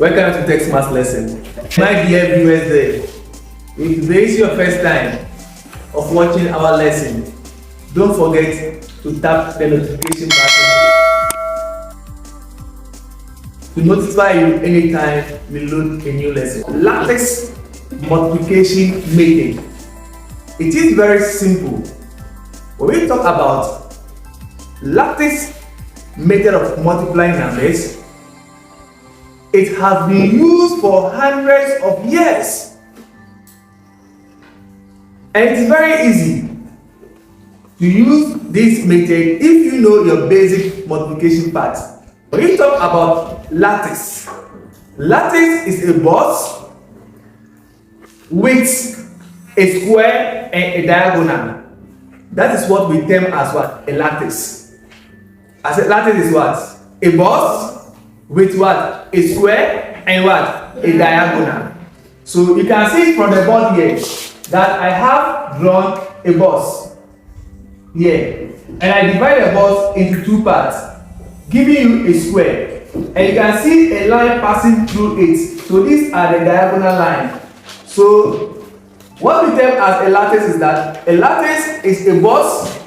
Welcome to Text Math lesson. My dear viewers there, if this is your first time of watching our lesson, don't forget to tap the notification button to notify you anytime we load a new lesson. Lattice multiplication method. It is very simple. When we talk about lattice method of multiplying numbers, it has been used for hundreds of years. And it is very easy to use this method if you know your basic multiplication part. When you talk about lattice, lattice is a box with a square and a diagonal. That is what we term as what? A lattice. I said lattice is what? A box with what? A square and what? A diagonal. So you can see from the board here that I have drawn a box here, and I divide the box into two parts, giving you a square, and you can see a line passing through it. So these are the diagonal lines. So what we term as a lattice is that a lattice is a box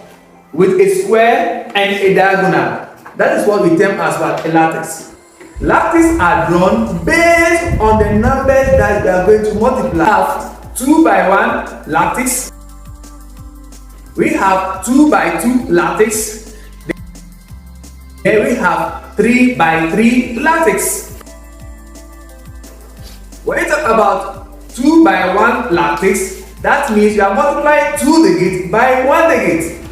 with a square and a diagonal. That is what we term as what? A lattice. Lattices are drawn based on the numbers that we are going to multiply. We have 2 by 1 lattice. We have 2 by 2 lattice. Then we have 3 by 3 lattice. When you talk about 2 by 1 lattice, that means you are multiplying 2 digits by 1 digit.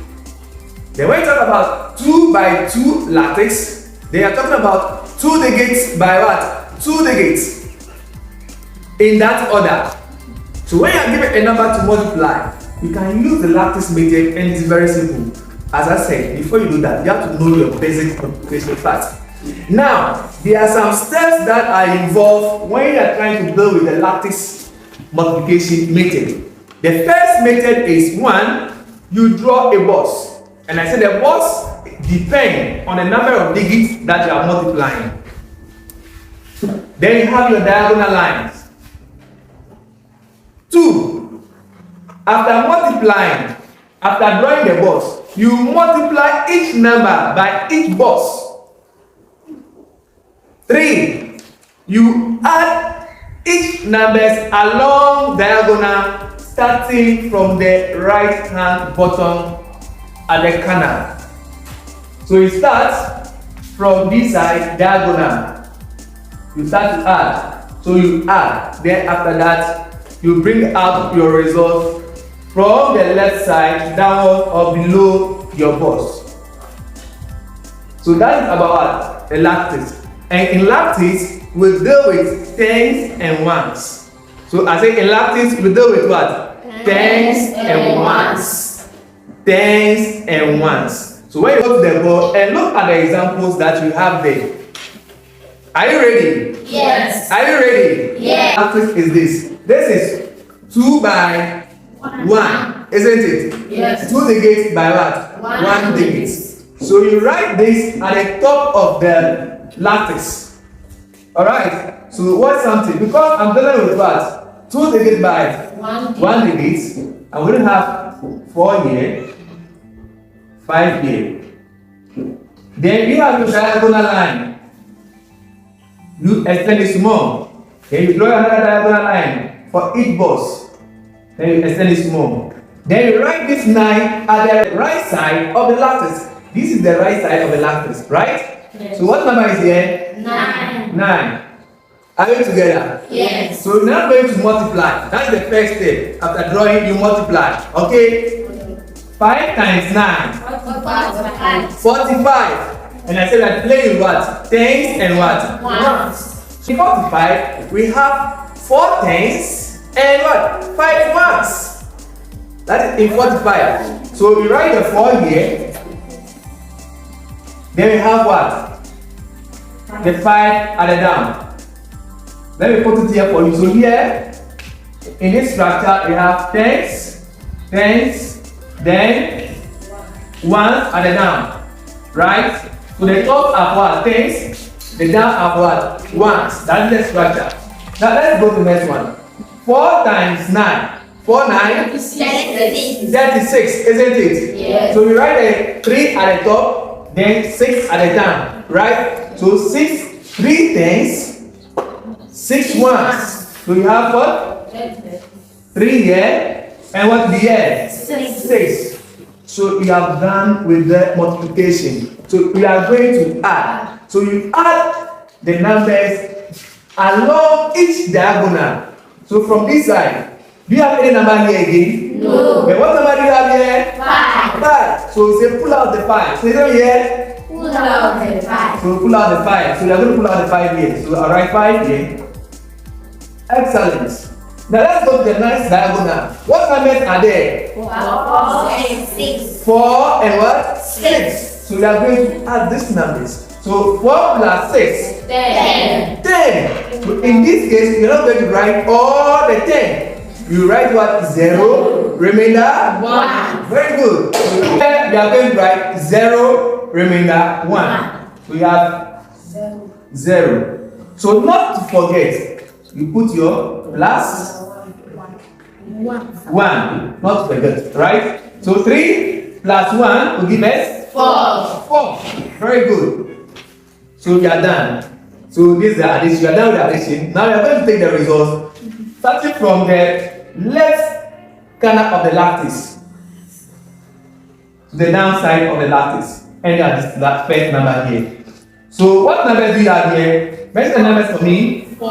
Then when you talk about 2 by 2 lattice, they are talking about 2 digits by what? 2 digits. In that order. So when you are given a number to multiply, you can use the lattice method, and it's very simple. As I said, before you do that, you have to know your basic multiplication part. Now, there are some steps that are involved when you are trying to build with the lattice multiplication method. The first method is one, you draw a box. And I said the box depends on the number of digits that you are multiplying. Then you have your diagonal lines. 2. After multiplying, after drawing the box, you multiply each number by each box. 3. You add each numbers along diagonal, starting from the right hand bottom at the corner. So you start from this side diagonal. You start to add. So you add. Then after that, you bring out your result from the left side downward or below your box. So that is about what? A lattice. And in lattice, we deal with tens and ones. So I say in lattice, we deal with what? Tens and ones. Tens and ones. So when you go to the board and look at the examples that you have there. Are you ready? Yes. Are you ready? Yes. Lattice is this. This is 2 by 1, isn't it? Yes. 2 digits by what? 1 digit. So you write this at the top of the lattice. Alright? So what's something? Because I'm dealing with what? 2 digits by 1 digit. I'm going to have 4 here. 5 here. Then we have your diagonal line. You extend it small. Then you draw another diagonal line for each box. Then you extend it small. Then you write this 9 at the right side of the lattice. This is the right side of the lattice, right? Yes. So what number is here? 9. 9. Are we together? Yes. So we're now going to multiply. That's the first step. After drawing, you multiply. Okay? 5 times 9. 45. And I said that play with what? Tens and what? Ones. In 45, we have 4 tens and what? 5 ones. That is in 45. So we write the 4 here. Then we have what? The 5 at the down. Let me put it here for you. So here, in this structure, we have tens, then 1 at the down. Right? So the top are what? Tens, The down are what? Ones. That's the structure. Now let's go to the next one. 4 times 9. 4 9 36, isn't it? Yes. So we write a 3 at the top, then 6 at the down, right? So 6, 3 tens, 6 ones. So you have what? 3 here, and what the here? 6. So you have done with the multiplication. So we are going to add. So you add the numbers along each diagonal. So from this side, do you have any number here again? No. But what number do you have here? 5. 5. So say pull out the 5. So is here? Pull out the 5. So pull out the 5. So we are going to pull out the 5 here. So I'll write 5 here. Excellent. Now let's go to the next diagonal. What numbers are there? 4 and 6. 4 and what? 6. So we are going to add these numbers. So 4 plus 6. 10. 10. So in this case, you're not going to write all the 10. You write what? 0, remainder 1. Very good. So here we are going to write 0, remainder 1. So you have 0. So not to forget, you put your plus 1. Not to forget, right? So 3 plus 1 will give us 4. 4. Very good. So we are done. So this is the addition. You are done with the addition. Now we are going to take the results, starting from the left corner of the lattice to the downside of the lattice. And that is that first number here. So what numbers do you have here? Mention the numbers for me. 4.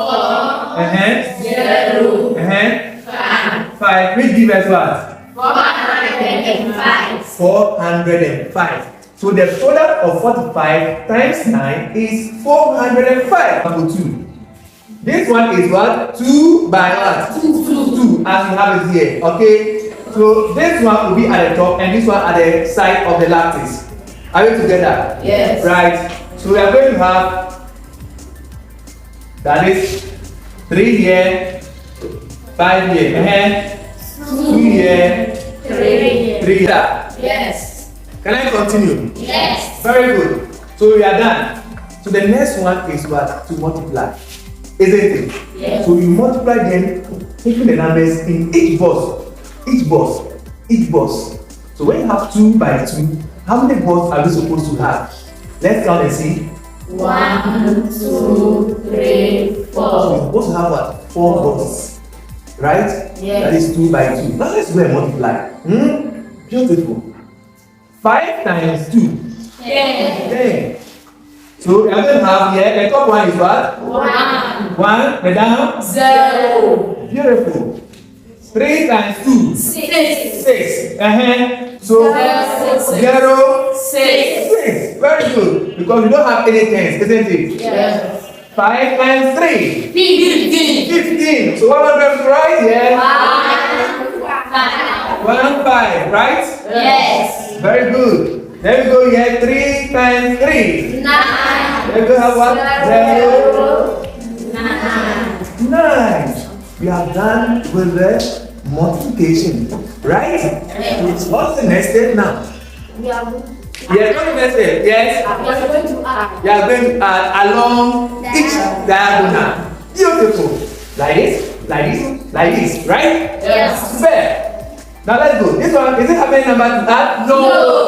0. 5. Which give us what? 405. 405. So the product of 45 times 9 is 405. Number 2. This one is what? 2 by what? 2. As you have it here. Okay. So this one will be at the top and this one at the side of the lattice. Are we together? Yes. Right. So we are going to have, that is 3 here, 5 here, and 2 here, 3 here. Yes. Can I continue? Yes. Very good. So we are done. So the next one is what? To multiply. Isn't it? Yes. So you multiply them, taking the numbers in each box. Each box. Each box. So when you have 2 by 2, how many boxes are we supposed to have? Let's count and see. 1, 2, 3, 4. So you're supposed to have what? 4 boxes. Right? Yes. That is 2 by 2. Now let's go and multiply. Beautiful. 5 times 2. 10. 10. So we are going to have here, the top one is what? 1. 1, the down? 0. Beautiful. 3 times 2? 6. 6. So 0, 6. Very good. Because we don't have any tens, isn't it? Yes. 5 times 3? 15. 15. So what am I going to write here? 1, 1, 5. 5, right? Yes. Very good. Then we go here, 3 times 3. 9. Then we have what? 0, 9. 9. We are done with the multiplication, right? Yes. What's the next step now? We are Yes, what's the next step? Yes? going to add. We are going to add along each diagonal. Beautiful. Like this, like this, like this, right? Yes. Fair. Now let's go. This one, is it having number to add? No.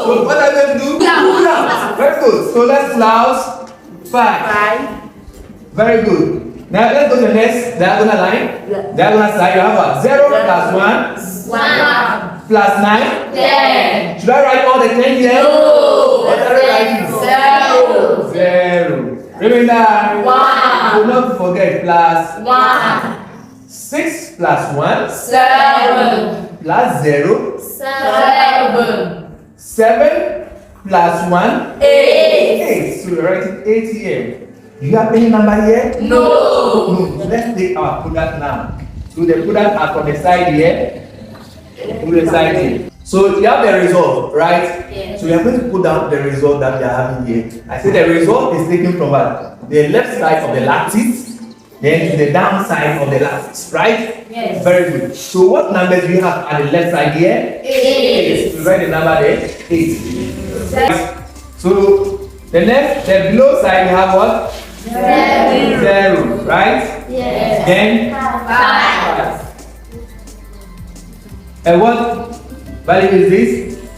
So what are we going to do? Pull out. Very good. So let's close 5. Very good. Now let's go to the next diagonal line. Diagonal side, you have what? 0 plus 1 1. plus 9. 10. Should I write all the 10 here? No. What are we writing? 0. 0. Remember? 1. Do not forget plus 1. 6 plus 1 7. plus 0. 7. 7 plus 1. 8. 8. So we're writing 8 here. Do you have any number here? No. No. So let's take our product now. So the product are from the side here to the side here. So you have the result, right? Yes. So we are going to put down the result that we are having here. I say the result is taken from what? The left side of the lattice, then to the downside of the lattice, right? Yes. Very good. So what numbers do you have at the left side here? 8. So write the number there, 8. So the below side you have what? 0, right? Yes. Then 5. 5. And what value is this?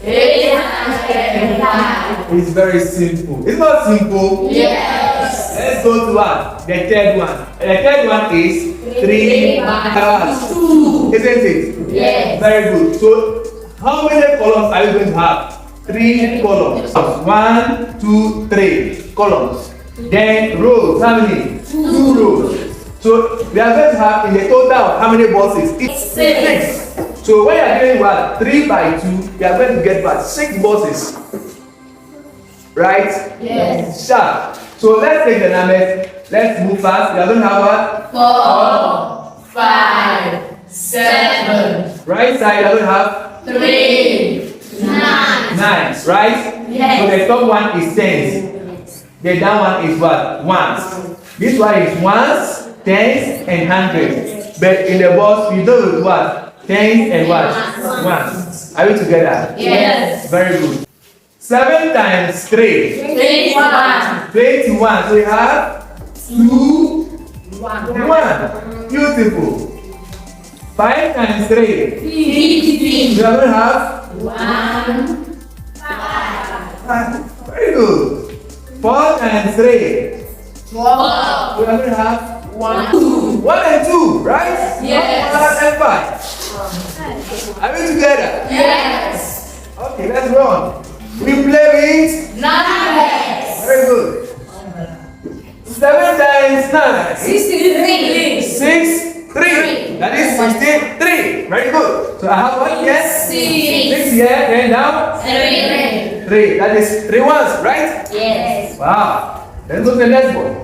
805. It's very simple. It's not simple. Yes. Let's go to what? The third one. And the third one is 3 by 2. Isn't it? Yes. Very good. So, how many columns are you going to have? 3 columns. 1, 2, 3 columns. Then rows. How many? 2 rows. So, we are going to have in the total how many boxes? It's 6. So, when you are doing what? 3 by 2, you are going to get what? 6 boxes. Right? Yes. Sharp. So let's take the numbers. Let's move fast. We are going to have what? 4, 5, 7. Right side, we are going to have 3, 9. 9. Right? Yes. So the top one is tens. The down one is what? Ones. This one is ones, tens, and hundreds. But in the box, we do with what? Tens and what? Ones. Are we together? Yes. Very good. 7 times 3. 21. 21. So we have 2, 1. Beautiful. 5 times 3. 15. We are going to have 1, 5. Very good. 4 times 3. 12. We are going to have 1, 2. 1 and 2, right? Yes. 1 and 5. Are we together? Yes. Okay, let's run. We play with Numbers. very good. 7 times 9. 63. 6, 3. That is 63. Very good. So I have what? Yes. 6 here, then down. 3. 3. That is 3 ones, right? Yes. Wow. Then go to the next one.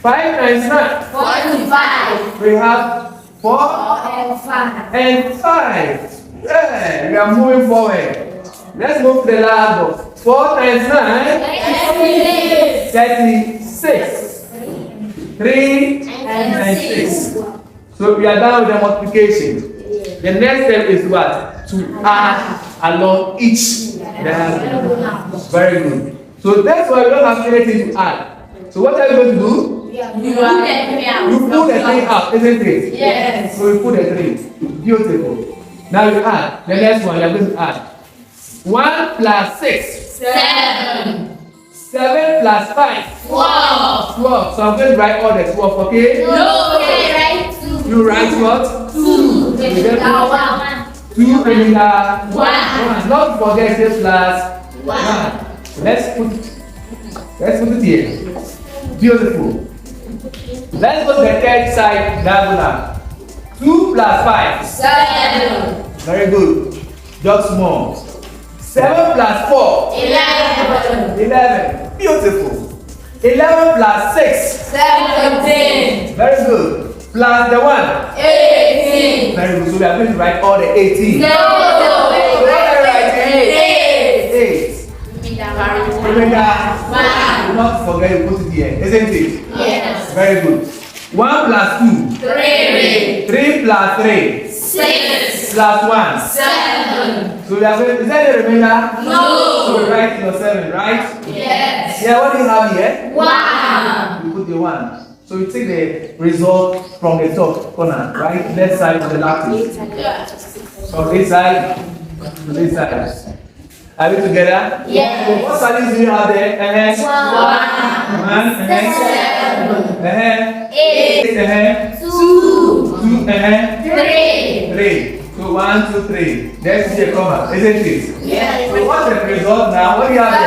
5 times 9. 45. We have 4 and 5. and 5. Yeah, we are moving forward. Let's move to the last box. 4 times 9. 36. 3 and 6. So we are done with the multiplication. The next step is what? To add along each diagonal. Very good. So that's why we don't have anything to add. So what are you going to do? You are You pull the 3 out, isn't it? Yes. So we put the 3. Beautiful. Now you add. The next one you are going to add. 1 plus 6. 7. 7 plus 5. 12. 12. So I'm going to write all the 12, okay? No, okay, right? 2. You write what? 2. 2 2 remainder 1. Not forget this plus 1. Let's put it here. Beautiful. Let's go to the third side diagonal. 2 plus 5. 7. Very good. Just small. 7 plus 4. 11. 11. Beautiful. 11 plus 6. 17. Very good. Plus the 1. 18. Very good. So we are going to write all the 18. No. What are you writing? 8. Remember, do not forget you put it here, isn't it? Yes. Very good. 1 plus 2. 3. 3 plus 3. 6. Plus 1. 7. So we are going, is that the remainder? No. So we write your 7, right? Yes. Yeah, what do you have here? 1. You put the 1. So you take the result from the top corner, right? Left side of the lattice. From this side to this side. Are we together? Yes. What values do you have there? 1. 7. 8. 2. 2, 3. 3. So 1, 2, 3. Let's see a comma, isn't it? Yes. So what's the result now? What do you have there?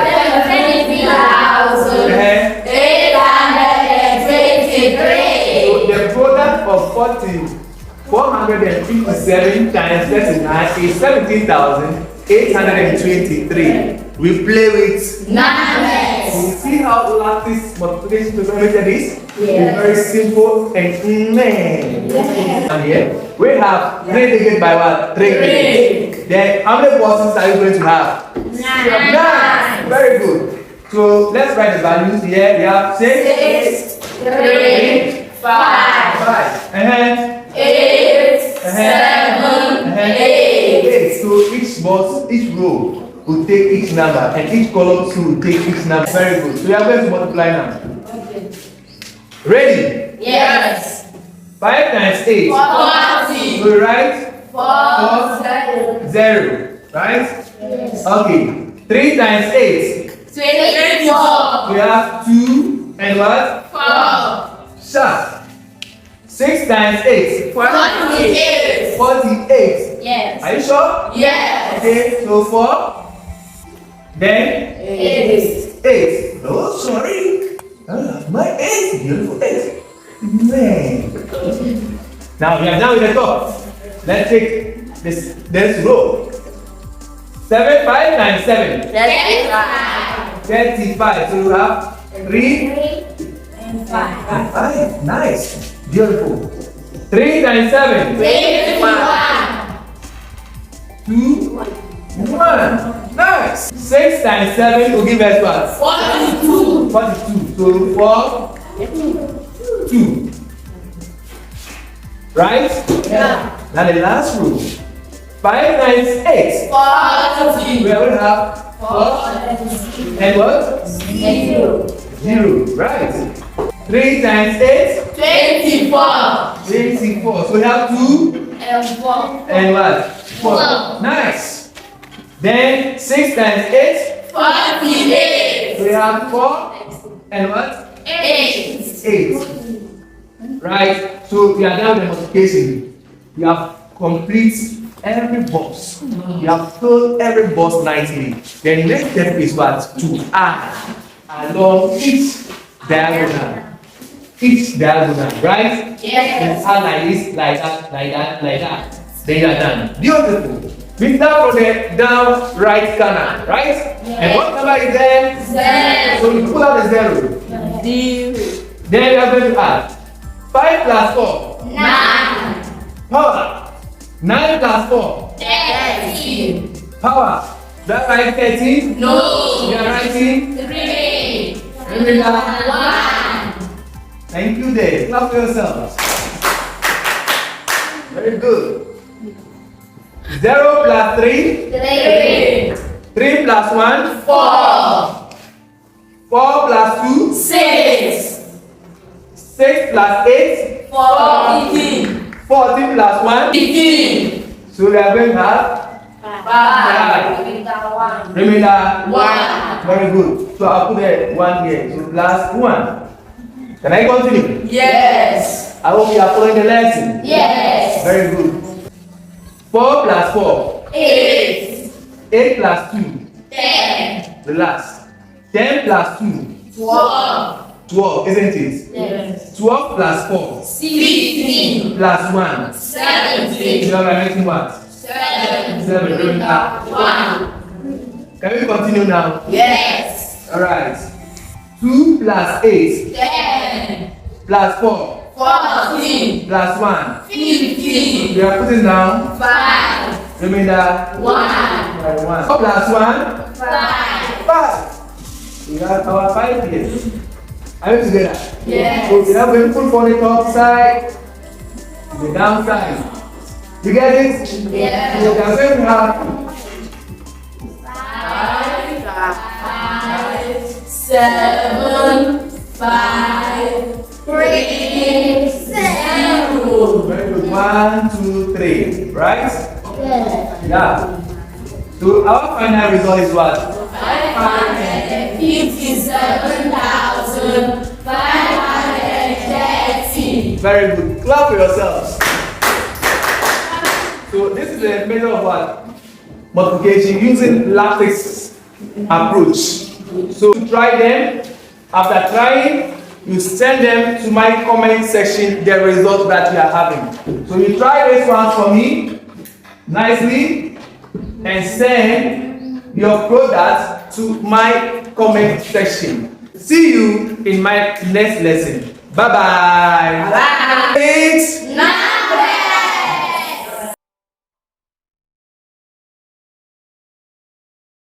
823. So the product of 457 times 39 is 17,823. We play with Numbers. you see how lattice multiplication trigonometry is? Yes. It's very simple and And here we have 3 divided by what? 3. Then how many boxes are you going to have? 9. Very good. So let's write the values here. We have 6, 3, 5, 5, 8, 7, 8. 8. So each box, each row will take each number, and each column too will take each number. Very good. So we are going to multiply now. Ready? Yes. 5 times 8. 40. We write 4. 0. Right? Yes. Okay. 3 times 8. 24. We have 2 and what? 4. Sharp. 6 times 8. 48. 48. Yes. Are you sure? Yes. Okay, so 4. Then 8. 8. Oh, sorry. My 8. Beautiful 8. Man. Now we are done with the top. Let's take this row. 5 times 7. 35. 35. So you have 3 and 5. and 5. Nice. Beautiful. 3 times 7. 21. 2 and 1. Nice. 6 times 7 will give us what? 42. 42. So 4, 2. Right? Yeah. Now the last row. 5 times 8. 40. We will have 4 and what? 0. 0. Right. 3 times 8. 24. 24. So we have 2 And 4. and what? 4. 4. Nice. Then 6 times 8. 48. We have 4 and what? 8. 8. Right. So we are done with the multiplication. We have complete every box. You have filled every box nicely. Then next step is what? To add along each diagonal. Each diagonal, right? Yes. Let's add like this, like that, like that, like that. Then you are done. Beautiful. We start from the down right corner, right? And what number is there? 0. So you pull out the 0. Then you are going to add 5 plus 4. 9. Power. 9 plus 4. 13. Power. That right 13? No. You are writing? 3. Remember? 1. Thank you there. Clap for yourselves. Very good. 0 plus 3. 3. 3 plus 1. 4. 4 plus 2. 6. 6 plus 8. 14. 14 plus 1. 15. So we are going to have 5. remainder 1. Very good. So I'll put the 1 here. So plus 1. Can I continue? Yes. I hope you are following the lesson. Yes. Very good. 4 plus 4. 8. 8 plus 2. 10. The last. 10 plus 2. 12. 12, isn't it? Yes. 12 plus 4. 16. Plus 1. 17. You are writing what? 7. 7. Remember? 1. Can we continue now? Yes. Alright. 2 plus 8. 10. Plus 4. 14. Plus 1. 15. We are putting down. 5. Remainder 1. 1. 4 plus 1. 5. 5. We have our 5 here. Are you together? Yes. So we are going to put on the top side, the down side. You get it? Yes. So we are going to have 5, 7, 5, 3, 0. very good. 1, 2, 3. Right? Yes. Yeah. So our final result is what? 557,530. Very good. Clap for yourselves. So this is a measure of what? Multiplication using lattice approach. So to try them. After trying, you send them to my comment section the results that you are having. So you try this one for me nicely and send your product to my comment section. See you in my next lesson. Bye bye. Bye. 8, 9.